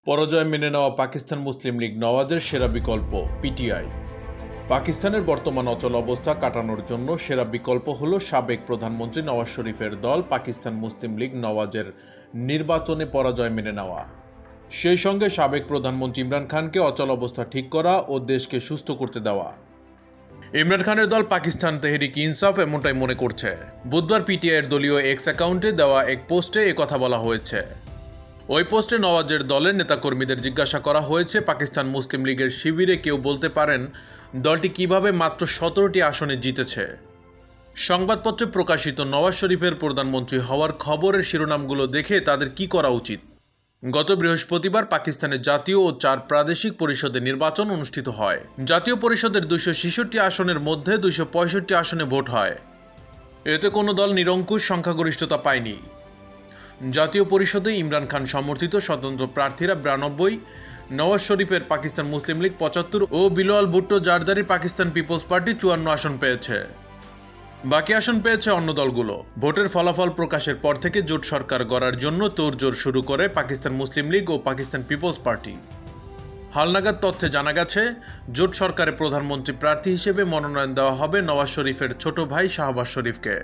পরাজয় মেনে নেওয়া পাকিস্তান মুসলিম লীগ নওয়াজের সেরা বিকল্প পিটিআই। পাকিস্তানের বর্তমান অচল অবস্থা কাটানোর জন্য সেরা বিকল্প হল সাবেক প্রধানমন্ত্রী নওয়াজ শরীফের দল পাকিস্তান মুসলিম লীগ নওয়াজের নির্বাচনে পরাজয় মেনে নেওয়া। সেই সঙ্গে সাবেক প্রধানমন্ত্রী ইমরান খানকে অচল অবস্থা ঠিক করা ও দেশকে সুস্থ করতে দেওয়া। ইমরান খানের দল পাকিস্তান তেহরিক ইনসাফ এমনটাই মনে করছে। বুধবার পিটিআইয়ের দলীয় এক্স অ্যাকাউন্টে দেওয়া এক পোস্টে একথা বলা হয়েছে। ওই পোস্টে নওয়াজের দলের নেতাকর্মীদের জিজ্ঞাসা করা হয়েছে, পাকিস্তান মুসলিম লীগের শিবিরে কেউ বলতে পারেন দলটি কিভাবে মাত্র 17টি আসনে জিতেছে। সংবাদপত্রে প্রকাশিত নওয়াজ শরীফের প্রধানমন্ত্রী হওয়ার খবরের শিরোনামগুলো দেখে তাদের কি করা উচিত। গত বৃহস্পতিবার পাকিস্তানের জাতীয় ও 4 প্রাদেশিক পরিষদের নির্বাচন অনুষ্ঠিত হয়। জাতীয় পরিষদের 266 আসনের মধ্যে 265 আসনে ভোট হয়। এতে কোনো দল নিরঙ্কুশ সংখ্যাগরিষ্ঠতা পায়নি। জাতীয় পরিষদে ইমরান খান সমর্থিত স্বতন্ত্র প্রার্থীরা 92, নওয়াজ শরীফের পাকিস্তান মুসলিম লীগ 75 ও বিলাওয়াল ভুট্টো জারদারির পাকিস্তান পিপলস পার্টি 54 আসন পেয়েছে। বাকি আসন পেয়েছে অন্য দলগুলো। ভোটের ফলাফল প্রকাশের পর থেকে জোট সরকার গড়ার জন্য তোড়জোড় শুরু করে পাকিস্তান মুসলিম লীগ ও পাকিস্তান পিপলস পার্টি। হালনাগাদ তথ্যে জানা গেছে, জোট সরকারের প্রধানমন্ত্রী প্রার্থী হিসেবে মনোনয়ন দেওয়া হবে নওয়াজ শরীফের ছোট ভাই শাহবাজ শরীফকে।